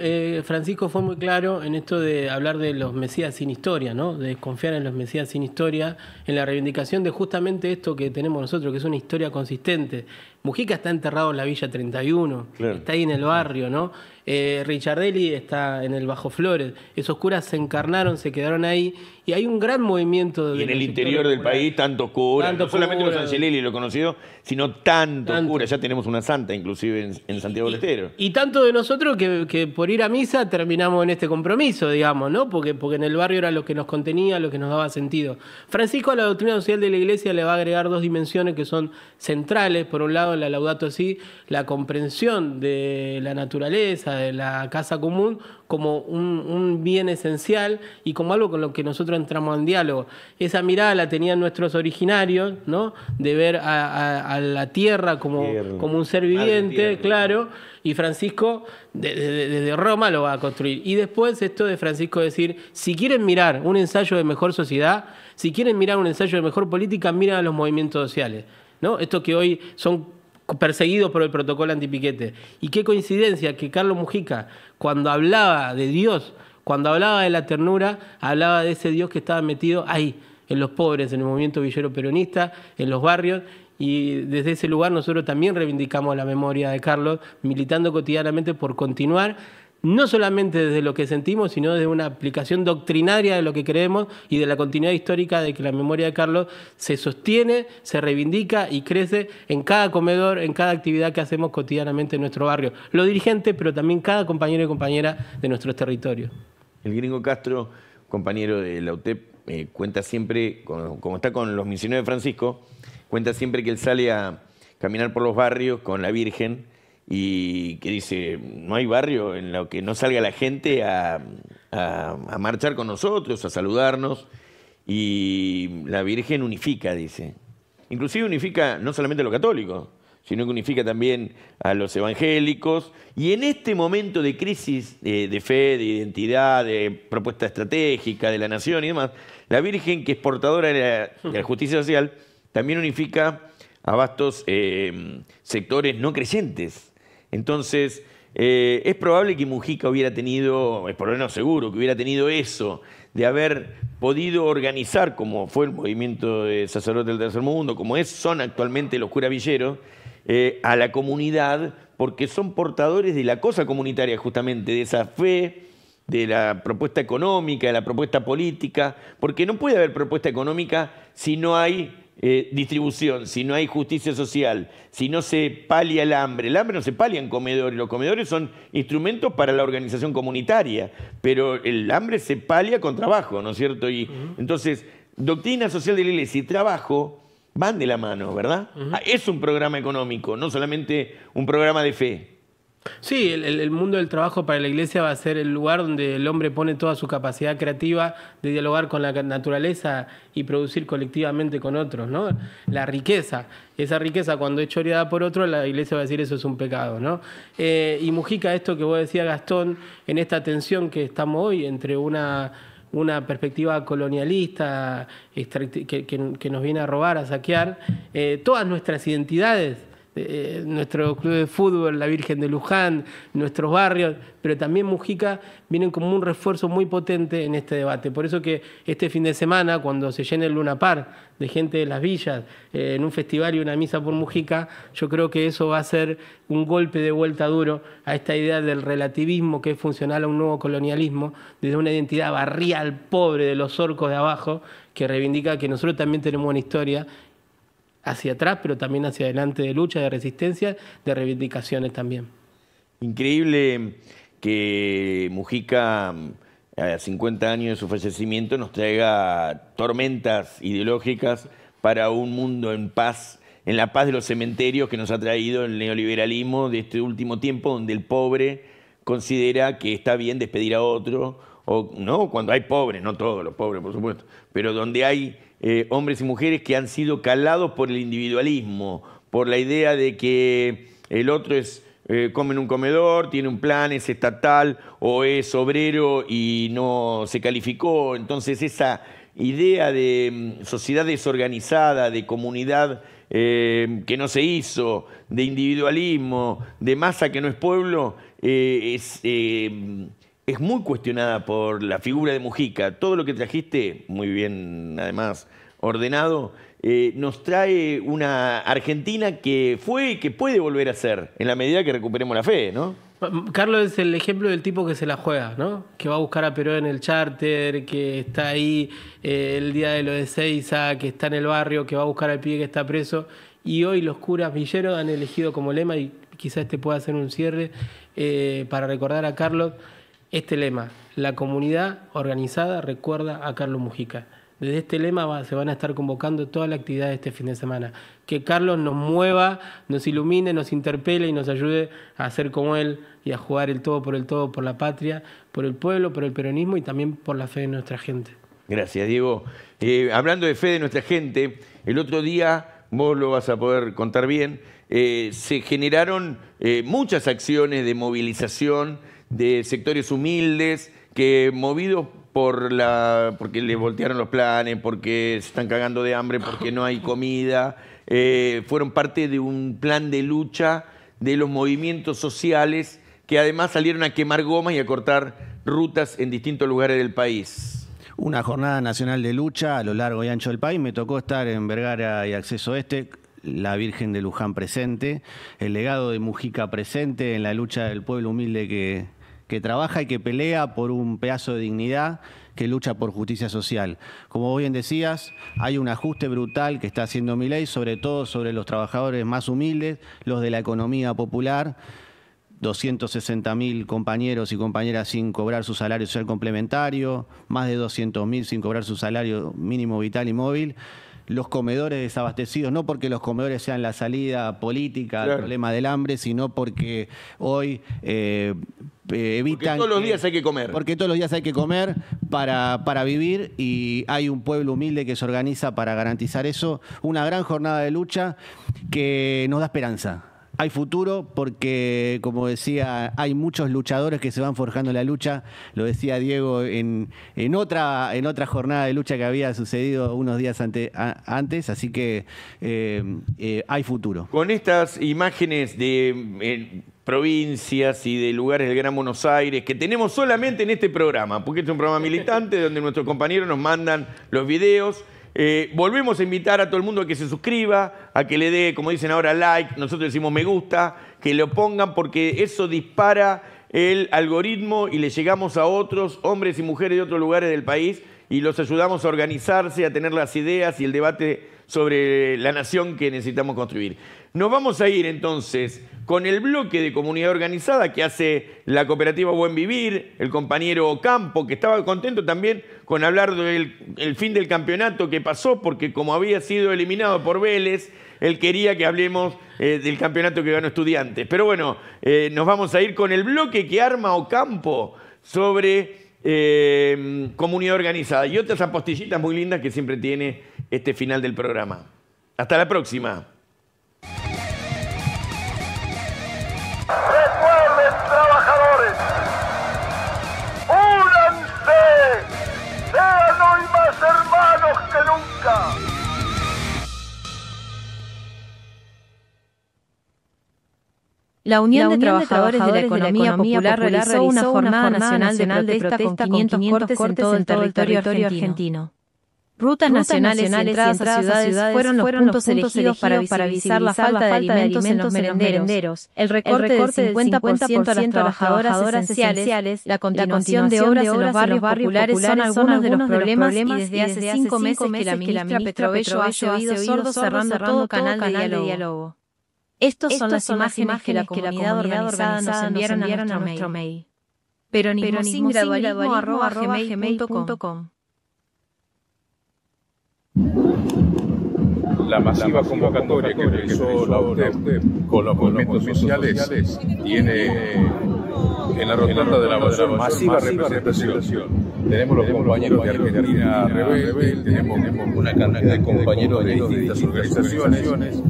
Francisco fue muy claro en esto de hablar de los mesías sin historia, ¿no? De desconfiar en los mesías sin historia, en la reivindicación de justamente esto que tenemos nosotros, que es una historia consistente. Mujica está enterrado en la Villa 31, claro. Está ahí en el barrio, ¿no? Richardelli está en el Bajo Flores. Esos curas se encarnaron, se quedaron ahí, y hay un gran movimiento... Y en el interior del país, tantos curas, no solamente los Angelelli, lo conocido, sino tantos curas. Ya tenemos una santa, inclusive, en Santiago del Estero. Y tanto de nosotros que por ir a misa terminamos en este compromiso, digamos, ¿no? Porque en el barrio era lo que nos contenía, lo que nos daba sentido. Francisco a la doctrina social de la Iglesia le va a agregar 2 dimensiones que son centrales. Por un lado, la Laudato Si, la comprensión de la naturaleza, de la casa común, como un bien esencial y como algo con lo que nosotros entramos en diálogo. Esa mirada la tenían nuestros originarios, ¿no? De ver a la tierra como un ser viviente, claro, y Francisco desde Roma lo va a construir. Y después esto de Francisco decir, si quieren mirar un ensayo de mejor sociedad, si quieren mirar un ensayo de mejor política, miren a los movimientos sociales, ¿no? Estos que hoy son perseguidos por el protocolo antipiquete. Y qué coincidencia que Carlos Mujica, cuando hablaba de Dios, cuando hablaba de la ternura, hablaba de ese Dios que estaba metido ahí, en los pobres, en el movimiento villero peronista, en los barrios, y desde ese lugar nosotros también reivindicamos la memoria de Carlos, militando cotidianamente por continuar, no solamente desde lo que sentimos, sino desde una aplicación doctrinaria de lo que creemos y de la continuidad histórica de que la memoria de Carlos se sostiene, se reivindica y crece en cada comedor, en cada actividad que hacemos cotidianamente en nuestro barrio. Los dirigentes, pero también cada compañero y compañera de nuestros territorios. El Gringo Castro, compañero de la UTEP, cuenta siempre, como está con los misioneros de Francisco, cuenta siempre que él sale a caminar por los barrios con la Virgen y que dice, no hay barrio en lo que no salga la gente a marchar con nosotros, a saludarnos, y la Virgen unifica, dice. Inclusive unifica no solamente a los católicos, sino que unifica también a los evangélicos, y en este momento de crisis de fe, de identidad, de propuesta estratégica de la nación y demás, la Virgen, que es portadora de la justicia social, también unifica a vastos sectores no creyentes. Entonces, es probable que Mujica hubiera tenido, es por lo menos seguro, que hubiera tenido eso, de haber podido organizar, como fue el movimiento de sacerdotes del Tercer Mundo, como son actualmente los curas villeros, a la comunidad, porque son portadores de la cosa comunitaria, justamente, de esa fe, de la propuesta económica, de la propuesta política, porque no puede haber propuesta económica si no hay distribución, si no hay justicia social, si no se palia el hambre no se palia en comedores, los comedores son instrumentos para la organización comunitaria, pero el hambre se palia con trabajo, ¿no es cierto? Y entonces, doctrina social de la Iglesia y trabajo van de la mano, ¿verdad? Es un programa económico, no solamente un programa de fe. Sí, el mundo del trabajo para la Iglesia va a ser el lugar donde el hombre pone toda su capacidad creativa de dialogar con la naturaleza y producir colectivamente con otros, ¿no? La riqueza, esa riqueza cuando es choreada por otro, la Iglesia va a decir eso es un pecado, ¿no? Y Mujica, esto que vos decías, Gastón, en esta tensión que estamos hoy entre una perspectiva colonialista que nos viene a robar, a saquear, todas nuestras identidades, nuestro club de fútbol, la Virgen de Luján, nuestros barrios, pero también Mujica vienen como un refuerzo muy potente en este debate. Por eso que este fin de semana, cuando se llene el Luna Park de gente de las villas, en un festival y una misa por Mujica, yo creo que eso va a ser un golpe de vuelta duro a esta idea del relativismo que es funcional a un nuevo colonialismo, desde una identidad barrial, pobre de los orcos de abajo, que reivindica que nosotros también tenemos una historia hacia atrás, pero también hacia adelante de lucha, de resistencia, de reivindicaciones también. Increíble que Mujica, a 50 años de su fallecimiento, nos traiga tormentas ideológicas para un mundo en paz, en la paz de los cementerios que nos ha traído el neoliberalismo de este último tiempo, donde el pobre considera que está bien despedir a otro, o no, cuando hay pobres, no todos los pobres, por supuesto, pero donde hay hombres y mujeres que han sido calados por el individualismo, por la idea de que el otro come en un comedor, tiene un plan, es estatal o es obrero y no se calificó. Entonces esa idea de sociedad desorganizada, de comunidad que no se hizo, de individualismo, de masa que no es pueblo, es muy cuestionada por la figura de Mujica. Todo lo que trajiste, muy bien además ordenado, nos trae una Argentina que fue y que puede volver a ser, en la medida que recuperemos la fe, ¿no? Carlos es el ejemplo del tipo que se la juega, ¿no? Que va a buscar a Perón en el charter, que está ahí el día de lo de Seiza, que está en el barrio, que va a buscar al pibe que está preso. Y hoy los curas villeros han elegido como lema, y quizás este pueda hacer un cierre, para recordar a Carlos, este lema: la comunidad organizada recuerda a Carlos Mujica. Desde este lema se van a estar convocando toda la actividad de este fin de semana. Que Carlos nos mueva, nos ilumine, nos interpele y nos ayude a hacer como él y a jugar el todo, por la patria, por el pueblo, por el peronismo y también por la fe de nuestra gente. Gracias, Diego. Hablando de fe de nuestra gente, el otro día, vos lo vas a poder contar bien, se generaron muchas acciones de movilización de sectores humildes que, movidos porque le voltearon los planes, porque se están cagando de hambre, porque no hay comida, fueron parte de un plan de lucha de los movimientos sociales que además salieron a quemar gomas y a cortar rutas en distintos lugares del país. Una jornada nacional de lucha a lo largo y ancho del país. Me tocó estar en Vergara y Acceso Este, la Virgen de Luján presente, el legado de Mujica presente en la lucha del pueblo humilde que trabaja y que pelea por un pedazo de dignidad, que lucha por justicia social. Como bien decías, hay un ajuste brutal que está haciendo Milei, sobre todo sobre los trabajadores más humildes, los de la economía popular. 260.000 compañeros y compañeras sin cobrar su salario social complementario, más de 200.000 sin cobrar su salario mínimo vital y móvil. Los comedores desabastecidos, no porque los comedores sean la salida política al problema del hambre, sino porque hoy evitan... Porque todos los días hay que comer. Porque todos los días hay que comer para vivir, y hay un pueblo humilde que se organiza para garantizar eso. Una gran jornada de lucha que nos da esperanza. Hay futuro porque, como decía, hay muchos luchadores que se van forjando la lucha. Lo decía Diego en otra jornada de lucha que había sucedido unos días antes, así que hay futuro. Con estas imágenes de provincias y de lugares del Gran Buenos Aires que tenemos solamente en este programa, porque este es un programa militante donde nuestros compañeros nos mandan los videos. Volvemos a invitar a todo el mundo a que se suscriba, a que le dé, como dicen ahora, like, nosotros decimos me gusta, que lo pongan porque eso dispara el algoritmo y le llegamos a otros hombres y mujeres de otros lugares del país y los ayudamos a organizarse, a tener las ideas y el debate sobre la nación que necesitamos construir. Nos vamos a ir entonces con el bloque de comunidad organizada que hace la cooperativa Buen Vivir, el compañero Ocampo, que estaba contento también con hablar del fin del campeonato que pasó, porque como había sido eliminado por Vélez, él quería que hablemos del campeonato que ganó Estudiantes. Pero bueno, nos vamos a ir con el bloque que arma Ocampo sobre comunidad organizada y otras apostillitas muy lindas que siempre tiene este final del programa. Hasta la próxima. Recuerden, trabajadores, únanse, sean hoy más hermanos que nunca. La Unión de Trabajadores de la Economía Popular realizó una jornada nacional de protesta con 500 cortes en todo el territorio argentino. Rutas nacionales y entradas a ciudades fueron los puntos elegidos para visibilizar la falta de alimentos en los merenderos, el recorte del 50% a las trabajadoras esenciales, la continuación de obras en los barrios populares son algunos de los problemas y desde hace 5 meses que la ministra Petrovelo hace oídos sordos cerrando todo canal de diálogo. Estas son las imágenes que la comunidad organizada nos enviaron a nuestro mail. peronismosingradualismo@gmail.com. La masiva convocatoria que realizó la UTEP con los movimientos sociales tiene en la rotonda de la masiva representación. Tenemos los compañeros de Argentina Rebelde, tenemos una cantidad de compañeros de distintas organizaciones,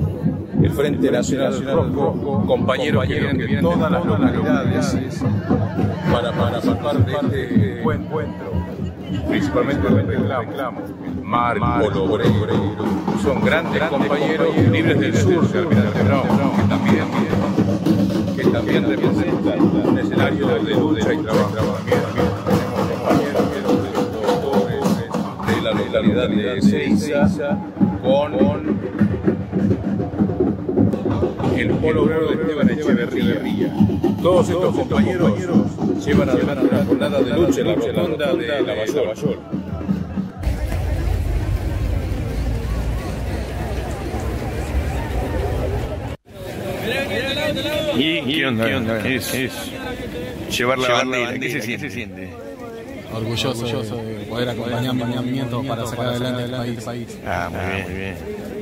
el Frente Nacional Rojo, compañeros que vienen de todas las localidades para participar de este encuentro, principalmente de reclamo. Marco, Obrero, son grandes compañeros libres del sur, que también representan un escenario de lucha y trabajo. Tenemos compañeros de la localidad de Ezeiza con el polo obrero de Esteban Echeverría. Todos estos compañeros llevan adelante una jornada de lucha en la rotonda de Lavallol. ¿Y qué onda? Es llevar la bandera. ¿Qué se siente? Orgulloso de poder acompañar mi movimiento para sacar adelante el país. Ah, muy bien.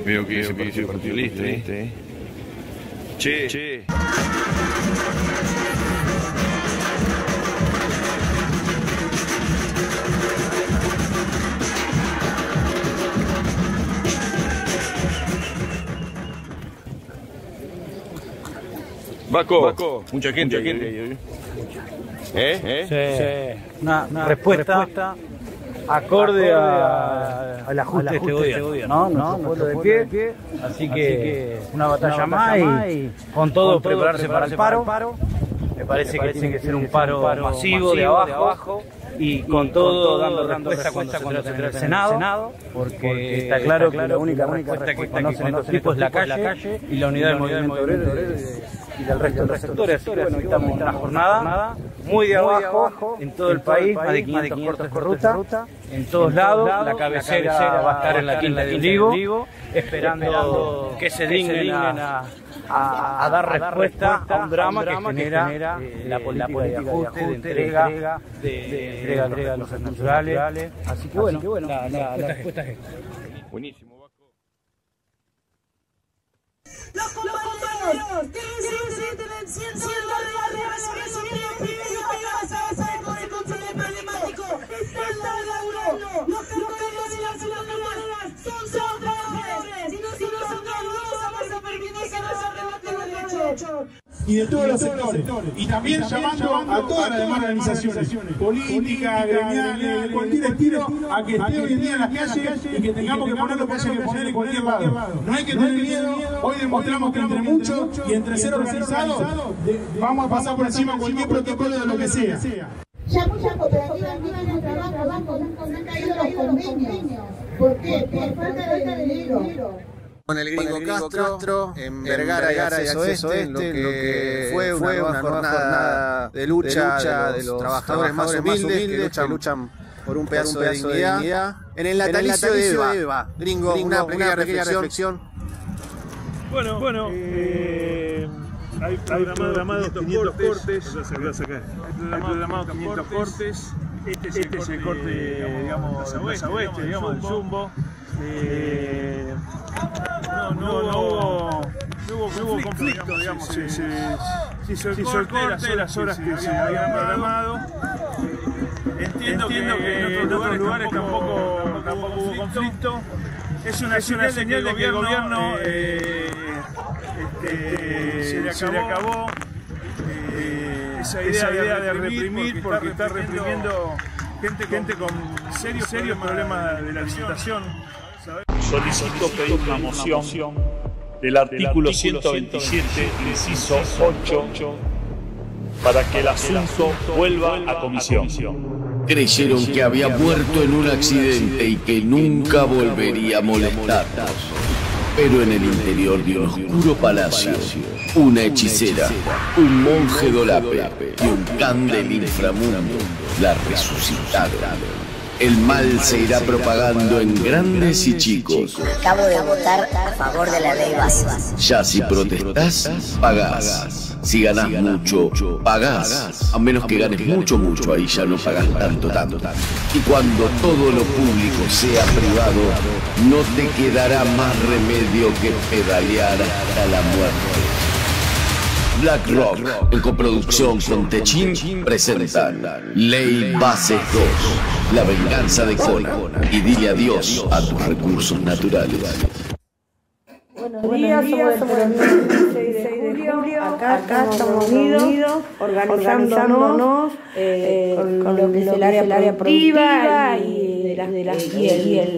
Veo que ese partidista, Che. Baco, mucha gente. Sí. Una respuesta acorde al ajuste de este gobierno, ¿no? Nuestro pueblo de pie. Así que una batalla más y con todo prepararse para el paro. Me parece que tiene que ser un paro masivo de abajo y con todo dando respuesta cuando se trata en el Senado, porque está claro que la única respuesta que conocen estos tipos es la calle y la unidad del movimiento obrero y del resto de los sectores. Así que bueno, estamos en una jornada muy de abajo en todo el país, más de 500 cortes de ruta, en todos lados. La cabecera va a estar en la Quinta de Olivo, esperando que se dignen a dar respuesta a un drama que genera la política de ajuste, de entrega a los naturales. Así que bueno, la respuesta es esta. Buenísimo, Baco. Los compañeros que necesiten enciendo con el Consejo Emblemático están laburando. Los camioneros y las ciudadanas son trabajadores. Si no son trabajadores, vamos a permitir que nos arrebaten los derechos. Y de todos los sectores. Y también llamando a todas las demás organizaciones, políticas, gremiales, de cualquier estilo, a que esté hoy en día en las calles y que tengamos que poner lo que haya que poner en cualquier lado. No hay que tener miedo, hoy demostramos que entre muchos y entre ser organizados vamos a pasar por encima cualquier protocolo de lo que sea. Ya muchas cooperativas no tienen trabajo, han caído los convenios. ¿Por qué? Por falta de dinero. Con el gringo Castro, en Vergara y Acceso Oeste, lo que fue una jornada de lucha de los trabajadores más humildes que luchan por un pedazo de dignidad. En el natalicio de Eva. Gringo, una pequeña reflexión. Bueno, hay programados 500 cortes. Hay programados 500 cortes. Este es el corte, digamos, Plaza Oeste, digamos, del Jumbo. No hubo conflicto, digamos. Se hizo el corte, las horas que se habían programado. Entiendo que en otros lugares tampoco hubo conflicto. Es una señal de que el gobierno se le acabó esa idea de reprimir, porque está reprimiendo gente con serios problemas de la alimentación. Solicito pedir una moción del artículo 127, inciso 8, para que el asunto vuelva a comisión. Creyeron que había muerto en un accidente y que nunca volvería a molestarnos. Pero en el interior de un oscuro palacio, una hechicera, un monje dolape y un can del inframundo la resucitaron. El mal se irá propagando en grandes y chicos. Acabo de votar a favor de la ley básica. Ya si protestás, pagás. Si ganás mucho, pagás. A menos que ganes mucho, ahí ya no pagás tanto. Y cuando todo lo público sea privado, no te quedará más remedio que pedalear hasta la muerte. Black Rock, en coproducción con Techin, presentan Ley Bases 2, la venganza de Conan, y dile adiós a tus recursos naturales. Buenos días, somos el 16 de julio, acá estamos unidos, organizándonos con lo que es el área productiva y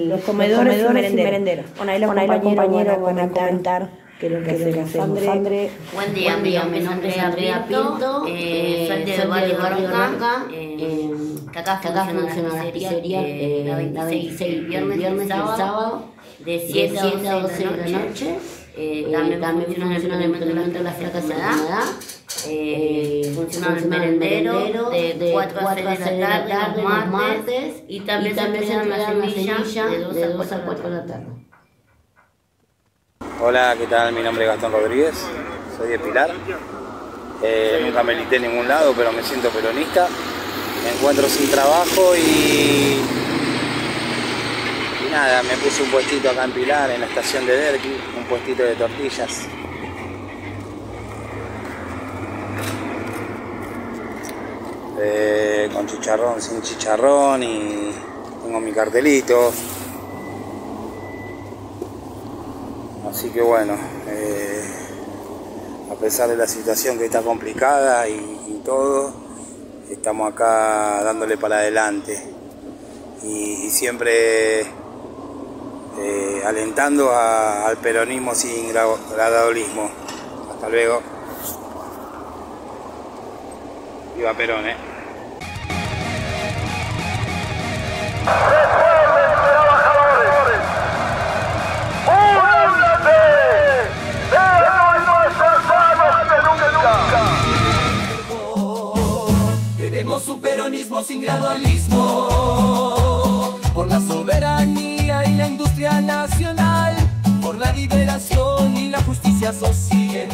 los comedores y merenderos. Bueno, ahí los compañeros van a comentar que lo que hacemos. Andre. Buen día, mi nombre es Andrea Pinto, soy del barrio Barranca, que acá funciona la pizzería, la 26 viernes y sábado, de 7 a 12 de la noche. También funciona el emprendimiento de las flacas de edad. Funciona el merendero de 4 a 6 de la tarde los martes, y también se entrega la semilla de 2 a 4 de la tarde. Hola, ¿qué tal? Mi nombre es Gastón Rodríguez, soy de Pilar. Nunca milité en ningún lado, pero me siento peronista. Me encuentro sin trabajo y nada, me puse un puestito acá en Pilar, en la estación de Derqui, un puestito de tortillas. Con chicharrón, sin chicharrón, y tengo mi cartelito. Así que bueno, a pesar de la situación que está complicada y todo, estamos acá dándole para adelante y siempre alentando al peronismo sin gradualismo. Hasta luego. Viva Perón, Queremos un peronismo sin gradualismo, por la soberanía y la industria nacional, por la liberación y la justicia social.